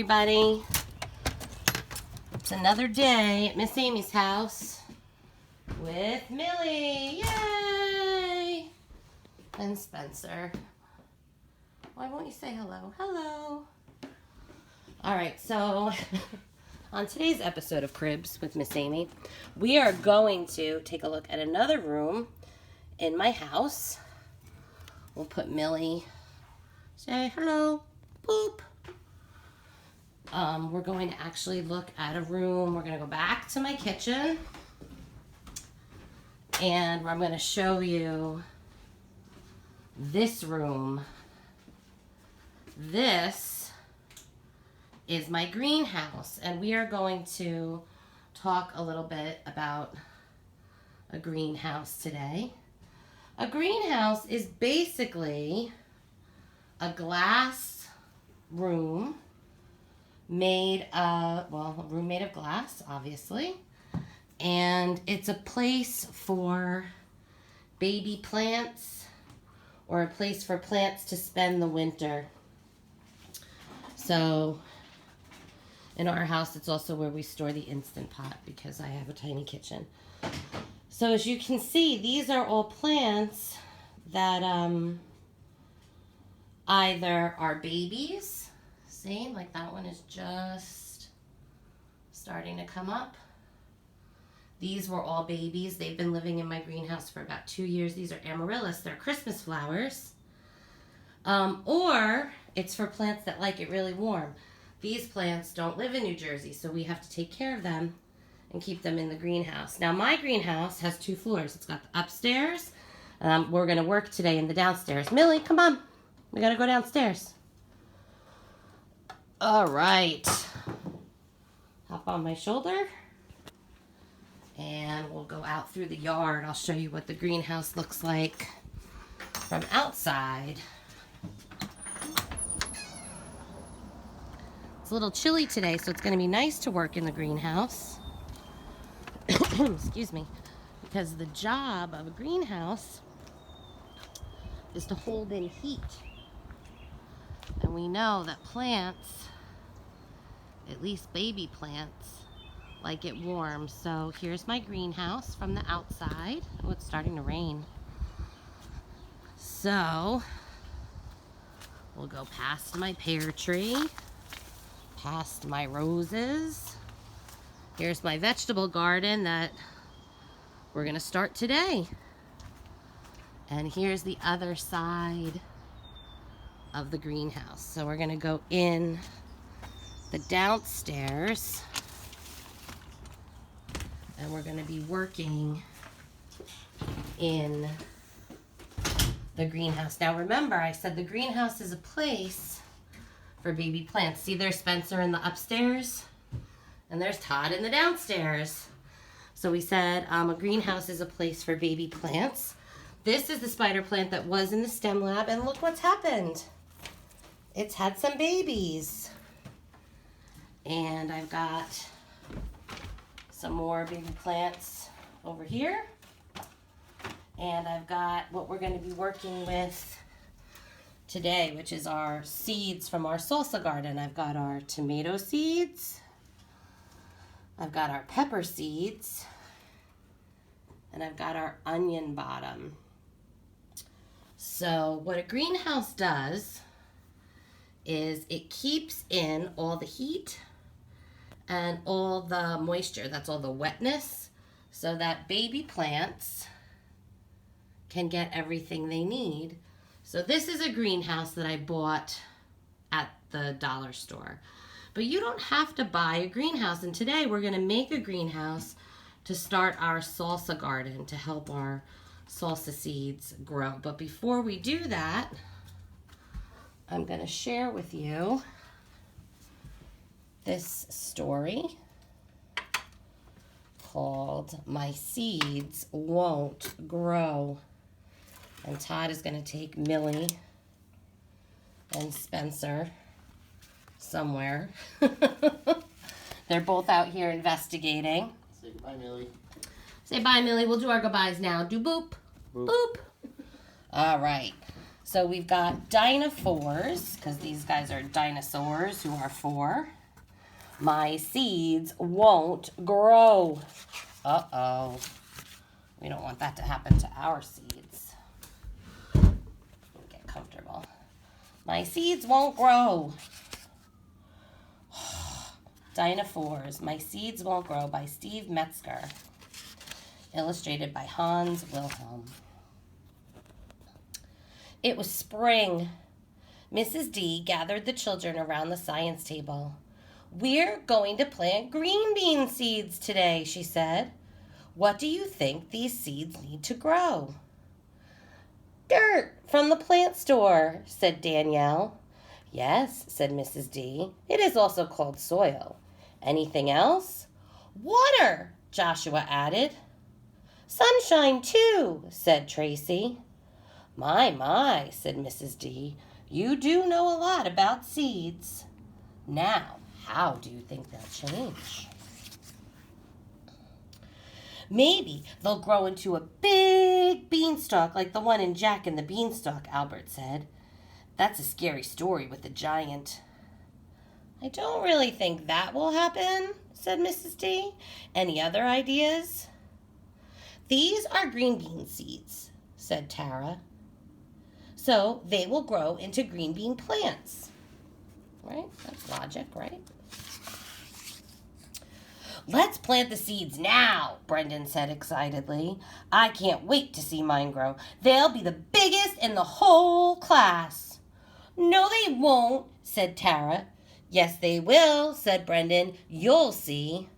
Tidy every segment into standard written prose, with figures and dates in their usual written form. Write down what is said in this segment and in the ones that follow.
everybody. It's another day at Miss Amy's house with Millie. Yay! And Spencer. Why won't you say hello? Hello. All right, so on today's episode of Cribs with Miss Amy, we are going to take a look at another room in my house. We'll put Millie, say hello, boop. We're going to actually look at a room. We're going to go back to my kitchen and I'm going to show you this room. This is my greenhouse, and we are going to talk a little bit about a greenhouse today. A greenhouse is basically a glass room made of, well, a room made of glass, obviously, and it's a place for baby plants or a place for plants to spend the winter. So in our house, it's also where we store the Instant Pot because I have a tiny kitchen. So as you can see, these are all plants that either are babies. See, like that one is just starting to come up. These were all babies. They've been living in my greenhouse for about 2 years. These are amaryllis. They're Christmas flowers. Or it's for plants that like it really warm. These plants don't live in New Jersey, so we have to take care of them and keep them in the greenhouse. Now, my greenhouse has 2 floors. It's got the upstairs. We're going to work today in the downstairs. Millie, come on. We got to go downstairs. All right. Hop on my shoulder. And we'll go out through the yard. I'll show you what the greenhouse looks like from outside. It's a little chilly today, so it's going to be nice to work in the greenhouse. Excuse me. Because the job of a greenhouse is to hold in heat. And we know that plants, at least baby plants, like it warm. So here's my greenhouse from the outside. Oh, it's starting to rain. So we'll go past my pear tree, past my roses. Here's my vegetable garden that we're gonna start today. And here's the other side of the greenhouse. So we're gonna go in the downstairs and we're gonna be working in the greenhouse. Now remember, I said the greenhouse is a place for baby plants. See, there's Spencer in the upstairs and there's Todd in the downstairs. So we said a greenhouse is a place for baby plants. This is the spider plant that was in the STEM lab, and look what's happened. It's had some babies. And I've got some more baby plants over here. And I've got what we're going to be working with today, which is our seeds from our salsa garden. I've got our tomato seeds. I've got our pepper seeds. And I've got our onion bottom. So what a greenhouse does is it keeps in all the heat and all the moisture. That's all the wetness, so that baby plants can get everything they need. So this is a greenhouse that I bought at the dollar store. But you don't have to buy a greenhouse. And today we're going to make a greenhouse to start our salsa garden to help our salsa seeds grow. But before we do that, I'm going to share with you this story called My Seeds Won't Grow. And Todd is going to take Millie and Spencer somewhere. They're both out here investigating. Say goodbye, Millie. Say bye, Millie. We'll do our goodbyes now. Do boop. Boop. Boop. All right. So we've got dinosaurs, because these guys are dinosaurs who are 4. My seeds won't grow. Uh-oh. We don't want that to happen to our seeds. Get comfortable. My seeds won't grow. Dinosaurs, My Seeds Won't Grow by Steve Metzger. Illustrated by Hans Wilhelm. It was spring. Mrs. D gathered the children around the science table. "We're going to plant green bean seeds today," she said. "What do you think these seeds need to grow?" "Dirt from the plant store," said Danielle. "Yes," said Mrs. D. "It is also called soil. Anything else?" "Water," Joshua added. "Sunshine, too," said Tracy. My, said Mrs. D. "You do know a lot about seeds. Now, how do you think they'll change?" "Maybe they'll grow into a big beanstalk like the one in Jack and the Beanstalk," Albert said. "That's a scary story with the giant." "I don't really think that will happen," said Mrs. D. "Any other ideas?" "These are green bean seeds," said Tara. "So they will grow into green bean plants." Right? That's logic, right? "Let's plant the seeds now," Brendan said excitedly. "I can't wait to see mine grow. They'll be the biggest in the whole class." "No, they won't," said Tara. "Yes, they will," said Brendan. "You'll see."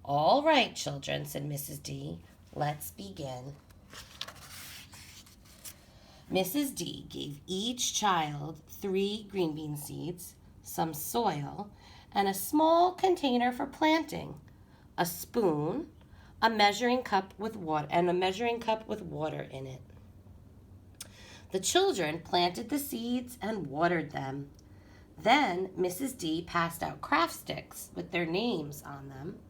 "All right, children," said Mrs. D. "Let's begin." Mrs. D gave each child 3 green bean seeds, some soil, and a small container for planting, a spoon, a measuring cup with water, in it. The children planted the seeds and watered them. Then Mrs. D passed out craft sticks with their names on them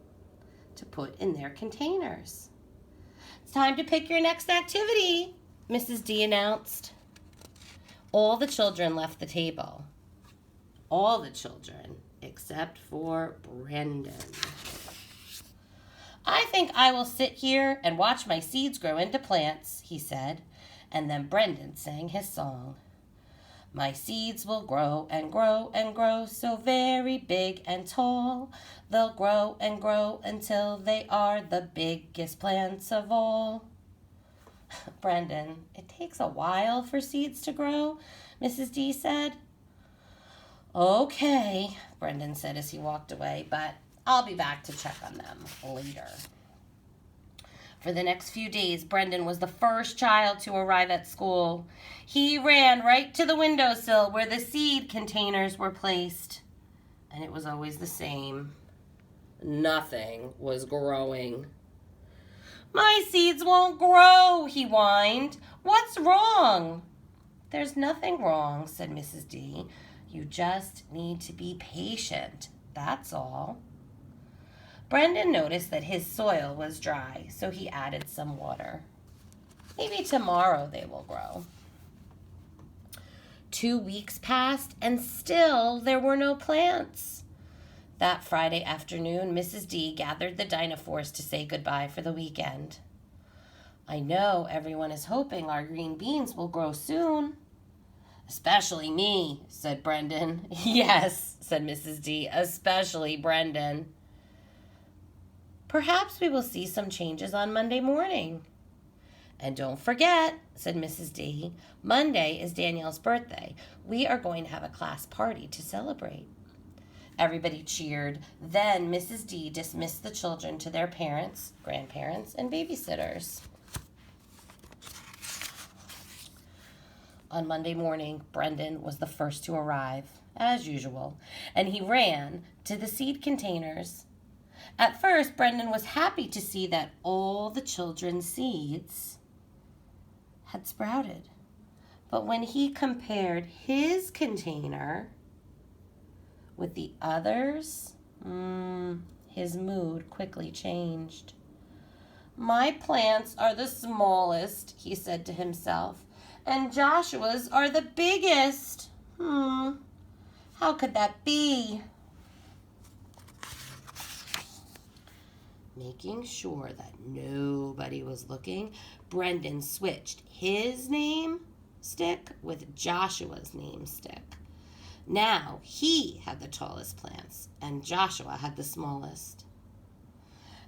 to put in their containers. "It's time to pick your next activity," Mrs. D announced. All the children left the table. All the children except for Brendan. "I think I will sit here and watch my seeds grow into plants," he said, and then Brendan sang his song. "My seeds will grow and grow and grow so very big and tall. They'll grow and grow until they are the biggest plants of all." "Brendan, it takes a while for seeds to grow," Mrs. D said. "Okay," Brendan said as he walked away, "but I'll be back to check on them later." For the next few days, Brendan was the first child to arrive at school. He ran right to the windowsill where the seed containers were placed. And it was always the same. Nothing was growing. "My seeds won't grow," he whined. "What's wrong?" "There's nothing wrong," said Mrs. D. "You just need to be patient, that's all." Brendan noticed that his soil was dry, so he added some water. "Maybe tomorrow they will grow." 2 weeks passed, and still there were no plants. That Friday afternoon, Mrs. D gathered the dinosaurs to say goodbye for the weekend. "I know everyone is hoping our green beans will grow soon." "Especially me," said Brendan. "Yes," said Mrs. D, "especially Brendan." "Perhaps we will see some changes on Monday morning." "And don't forget," said Mrs. D, "Monday is Danielle's birthday. We are going to have a class party to celebrate." Everybody cheered. Then Mrs. D dismissed the children to their parents, grandparents, and babysitters. On Monday morning, Brendan was the first to arrive, as usual, and he ran to the seed containers. At first, Brendan was happy to see that all the children's seeds had sprouted. But when he compared his container with the others, his mood quickly changed. "My plants are the smallest," he said to himself, and Joshua's are the biggest. How could that be? Making sure that nobody was looking, Brendan switched his name stick with Joshua's name stick. Now he had the tallest plants, and Joshua had the smallest.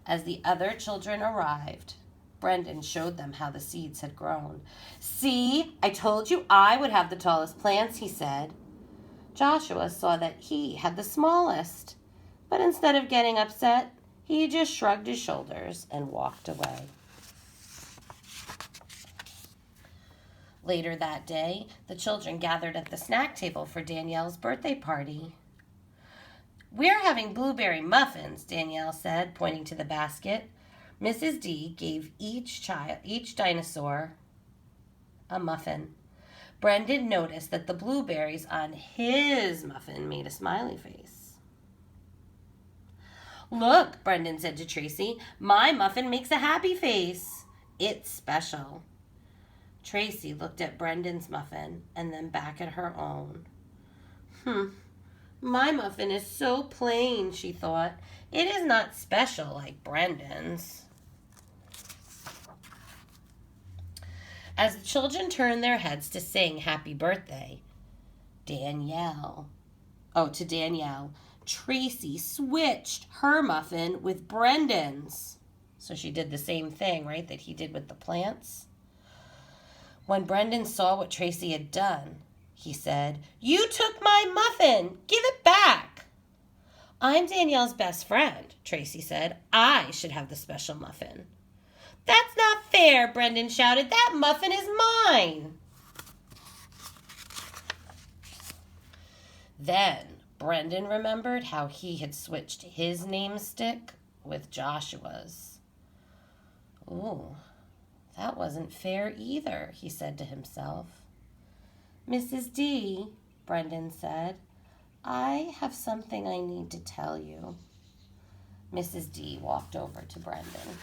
As the other children arrived, Brendan showed them how the seeds had grown. "See, I told you I would have the tallest plants," he said. Joshua saw that he had the smallest, but instead of getting upset, he just shrugged his shoulders and walked away. Later that day, the children gathered at the snack table for Danielle's birthday party. "We're having blueberry muffins," Danielle said, pointing to the basket. Mrs. D gave each dinosaur a muffin. Brendan noticed that the blueberries on his muffin made a smiley face. "Look," Brendan said to Tracy, "my muffin makes a happy face. It's special." Tracy looked at Brendan's muffin and then back at her own. My muffin is so plain," she thought. "It is not special like Brendan's." As the children turned their heads to sing happy birthday, to Danielle, Tracy switched her muffin with Brendan's. So she did the same thing, right, that he did with the plants. When Brendan saw what Tracy had done, he said, "You took my muffin! Give it back!" "I'm Danielle's best friend," Tracy said. "I should have the special muffin." "That's not fair," Brendan shouted. "That muffin is mine." Then Brendan remembered how he had switched his name stick with Joshua's. "Ooh, that wasn't fair either," he said to himself. "Mrs. D," Brendan said, "I have something I need to tell you." Mrs. D walked over to Brendan.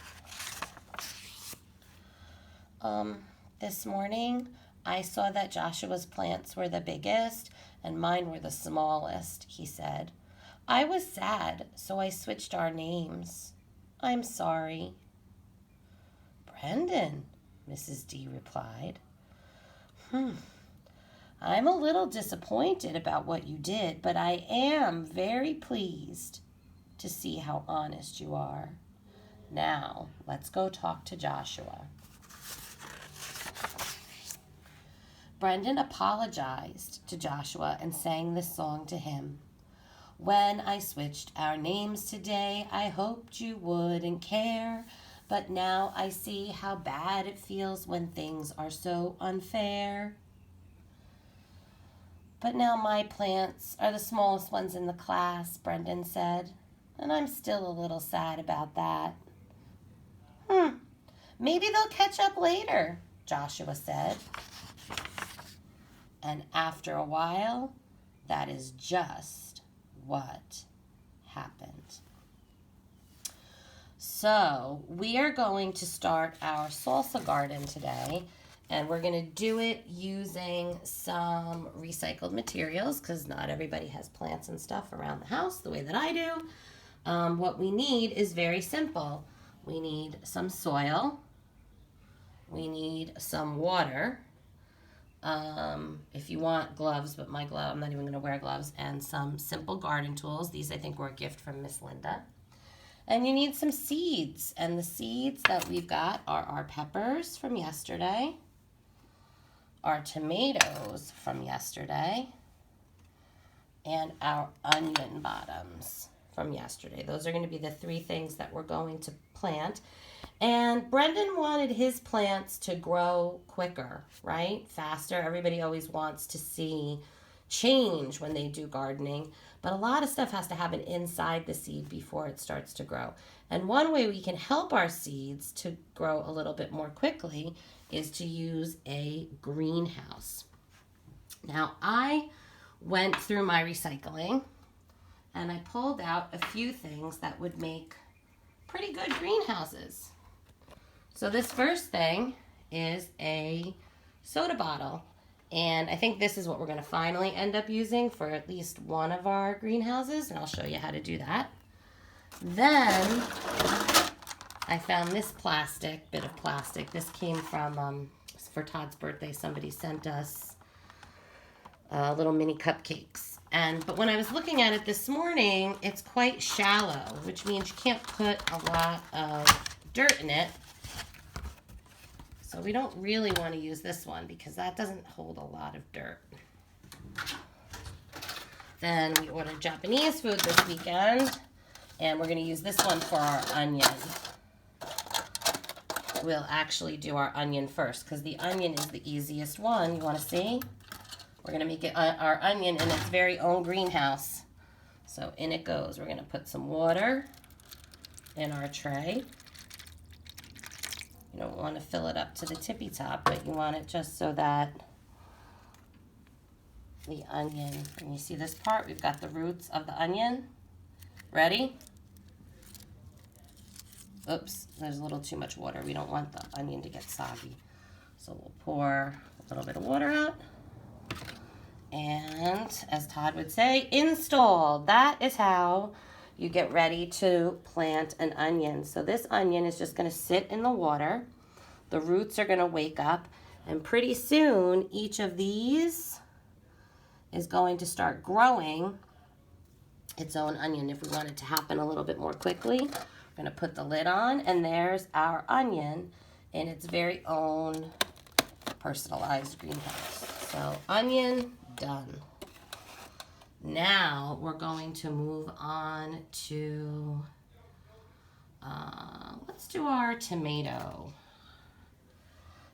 This morning, I saw that Joshua's plants were the biggest and mine were the smallest," he said. "I was sad, so I switched our names. I'm sorry." "Brendan," Mrs. D replied. "I'm a little disappointed about what you did, but I am very pleased to see how honest you are. Now, let's go talk to Joshua." Brendan apologized to Joshua and sang this song to him. "When I switched our names today, I hoped you wouldn't care. But now I see how bad it feels when things are so unfair. But now my plants are the smallest ones in the class," Brendan said. "And I'm still a little sad about that." Maybe they'll catch up later," Joshua said. And after a while, that is just what happened. So we are going to start our salsa garden today, and we're going to do it using some recycled materials because not everybody has plants and stuff around the house the way that I do. What we need is very simple. We need some soil. We need some water. If you want gloves, but I'm not even going to wear gloves, and some simple garden tools. These I think were a gift from Miss Linda. And you need some seeds, and the seeds that we've got are our peppers from yesterday, our tomatoes from yesterday, and our onion bottoms from yesterday. Those are going to be the three things that we're going to plant. And Brendan wanted his plants to grow quicker, right? Faster. Everybody always wants to see change when they do gardening, but a lot of stuff has to happen inside the seed before it starts to grow. And one way we can help our seeds to grow a little bit more quickly is to use a greenhouse. Now, I went through my recycling and I pulled out a few things that would make pretty good greenhouses. So this first thing is a soda bottle. And I think this is what we're going to finally end up using for at least one of our greenhouses, and I'll show you how to do that. Then I found this bit of plastic. This came from, for Todd's birthday, somebody sent us little mini cupcakes. But when I was looking at it this morning, it's quite shallow, which means you can't put a lot of dirt in it. So we don't really want to use this one because that doesn't hold a lot of dirt. Then we ordered Japanese food this weekend, and we're going to use this one for our onion. We'll actually do our onion first because the onion is the easiest one. You want to see? We're going to make it our onion in its very own greenhouse. So in it goes. We're going to put some water in our tray. You don't want to fill it up to the tippy top, but you want it just so that the onion, and you see this part, we've got the roots of the onion. Ready? Oops, there's a little too much water. We don't want the onion to get soggy. So we'll pour a little bit of water out. And as Todd would say, install. That is how you get ready to plant an onion. So this onion is just going to sit in the water. The roots are going to wake up, and pretty soon each of these is going to start growing its own onion. If we want it to happen a little bit more quickly, we're going to put the lid on, and there's our onion in its very own personalized greenhouse. So onion done. Now we're going to move on to, let's do our tomato.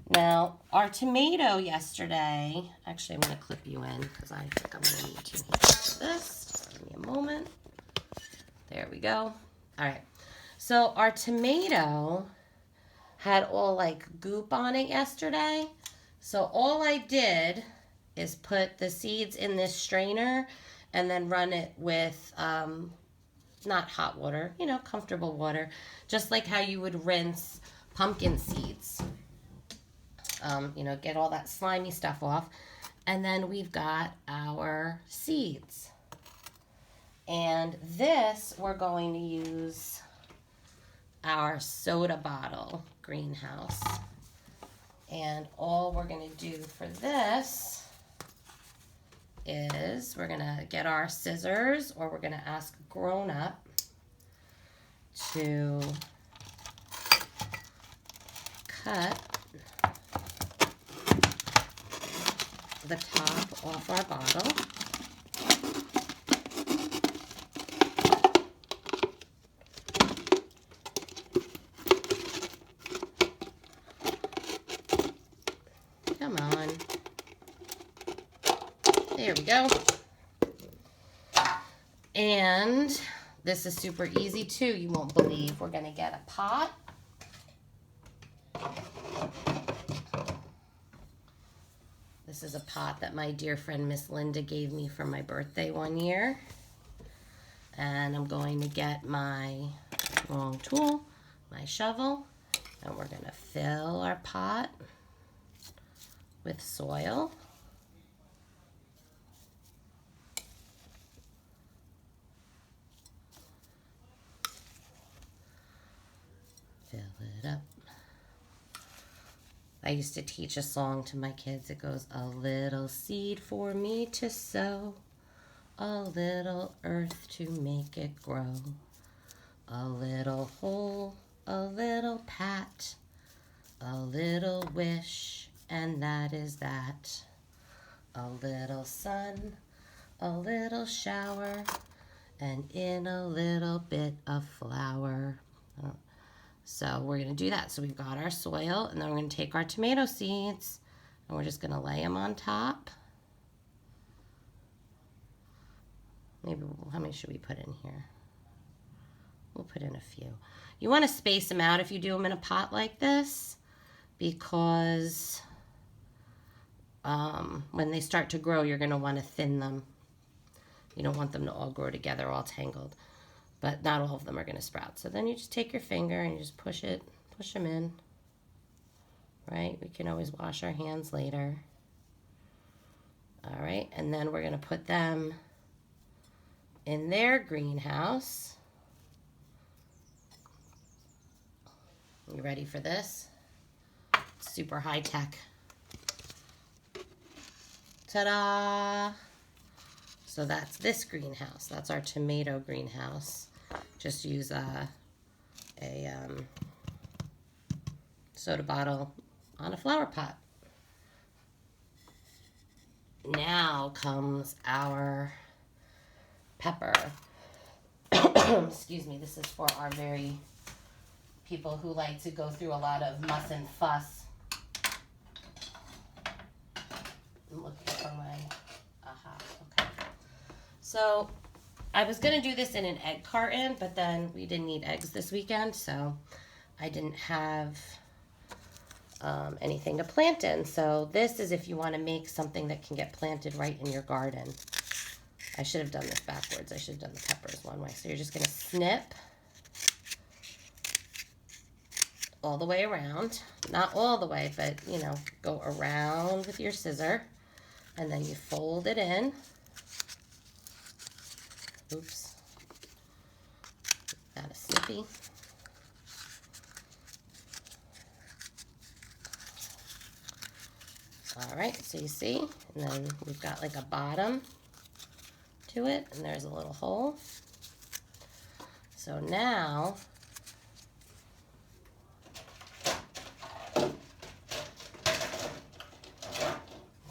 Now, our tomato yesterday, actually I'm going to clip you in because I think I'm going to need 2 hands for this. Just give me a moment. There we go. All right. So our tomato had all like goop on it yesterday. So all I did is put the seeds in this strainer and then run it with, not hot water, you know, comfortable water, just like how you would rinse pumpkin seeds. You know, get all that slimy stuff off. And then we've got our seeds. And this, we're going to use our soda bottle greenhouse. And all we're going to do for this is we're going to get our scissors, or we're going to ask grown up to cut the top off our bottle. Come on. There we go. And this is super easy too. You won't believe. We're going to get a pot. This is a pot that my dear friend Miss Linda gave me for my birthday one year. And I'm going to get my long tool, my shovel, and we're going to fill our pot with soil. Fill it up. I used to teach a song to my kids. It goes, a little seed for me to sow, a little earth to make it grow, a little hole, a little pat, a little wish, and that is that. A little sun, a little shower, and in a little bit of flour. So we're going to do that. So we've got our soil, and then we're going to take our tomato seeds, and we're just going to lay them on top. Maybe, how many should we put in here? We'll put in a few. You want to space them out if you do them in a pot like this, because when they start to grow, you're going to want to thin them. You don't want them to all grow together, all tangled. But not all of them are going to sprout. So then you just take your finger and you just push them in. right? We can always wash our hands later. All right, and then we're gonna put them in their greenhouse. You ready for this? Super high tech. Ta-da! So that's this greenhouse. That's our tomato greenhouse. Just use a soda bottle on a flower pot. Now comes our pepper. Excuse me, this is for our very people who like to go through a lot of muss and fuss. I'm looking for my, okay. So I was gonna do this in an egg carton, but then we didn't eat eggs this weekend, so I didn't have anything to plant in. So this is if you want to make something that can get planted right in your garden. I should have done this backwards. I should have done the peppers one way. So you're just going to snip all the way around. Not all the way, but, you know, go around with your scissor. And then you fold it in. Oops. Got a snippy. All right, so you see, and then we've got like a bottom to it, and there's a little hole. So now, I'm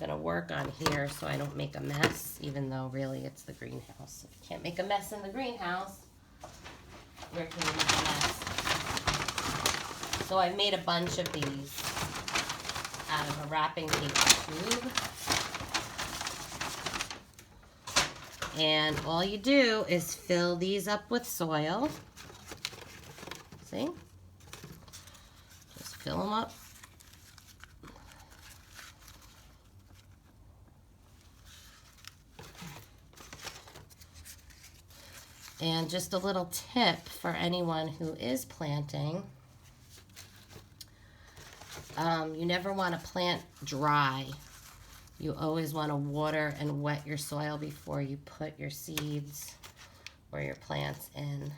gonna work on here so I don't make a mess, even though really it's the greenhouse. If you can't make a mess in the greenhouse, where can you make a mess? So I made a bunch of these out of a wrapping paper tube. And all you do is fill these up with soil. See? Just fill them up. And just a little tip for anyone who is planting. You never want to plant dry. You always want to water and wet your soil before you put your seeds or your plants in.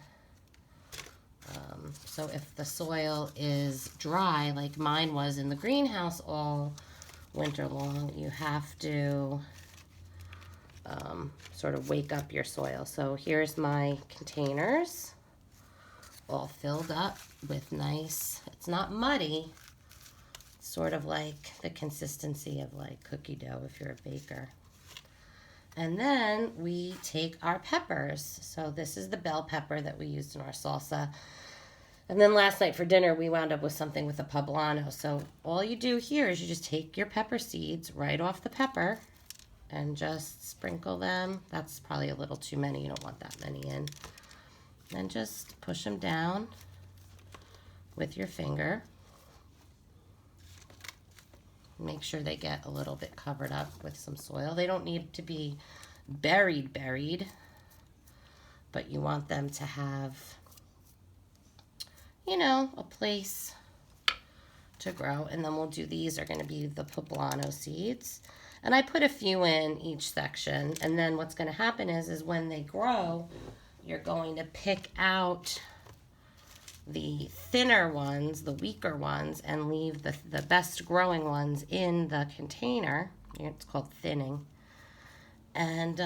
So if the soil is dry, like mine was in the greenhouse all winter long, you have to sort of wake up your soil. So here's my containers, all filled up with nice, it's not muddy, sort of like the consistency of like cookie dough if you're a baker. And then we take our peppers. So this is the bell pepper that we used in our salsa. And then last night for dinner, we wound up with something with a poblano. So all you do here is you just take your pepper seeds right off the pepper and just sprinkle them. That's probably a little too many. You don't want that many in. And just push them down with your finger. Make sure they get a little bit covered up with some soil. They don't need to be buried, but you want them to have, you know, a place to grow. And then we'll do, these are going to be the poblano seeds. And I put a few in each section. And then what's going to happen is when they grow, you're going to pick out the thinner ones, the weaker ones, and leave the best growing ones in the container. It's called thinning. And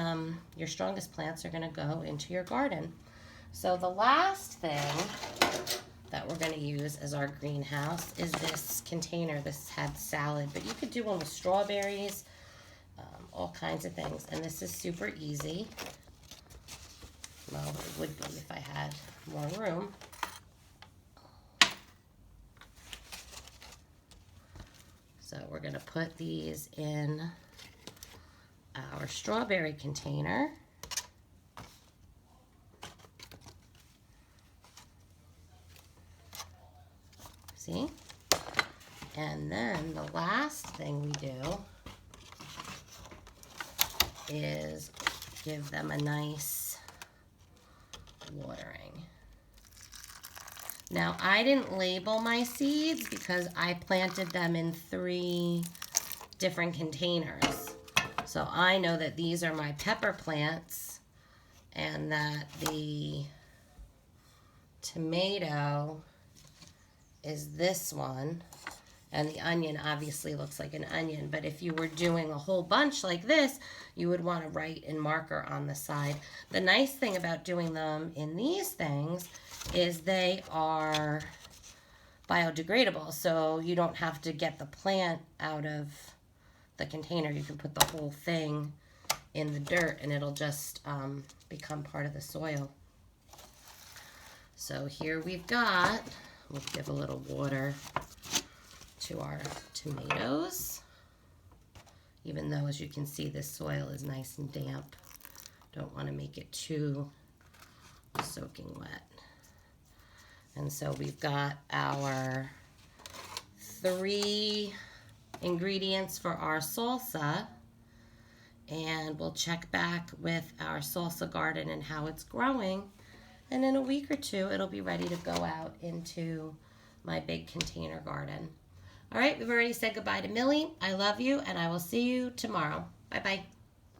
your strongest plants are going to go into your garden. So the last thing that we're going to use as our greenhouse is this container. This had salad, but you could do one with strawberries, all kinds of things. And this is super easy. Well, it would be if I had more room. So we're going to put these in our strawberry container. See? And then the last thing we do is give them a nice watering. Now, I didn't label my seeds because I planted them in 3 different containers. So I know that these are my pepper plants and that the tomato is this one. And the onion obviously looks like an onion. But if you were doing a whole bunch like this, you would want to write in marker on the side. The nice thing about doing them in these things is they are biodegradable. So you don't have to get the plant out of the container. You can put the whole thing in the dirt and it'll just become part of the soil. So here we've got, we'll give a little water to our tomatoes, even though, as you can see, this soil is nice and damp. Don't want to make it too soaking wet. And so we've got our 3 ingredients for our salsa, and we'll check back with our salsa garden and how it's growing, and in a week or 2 it'll be ready to go out into my big container garden. All right, we've already said goodbye to Millie. I love you, and I will see you tomorrow. Bye-bye.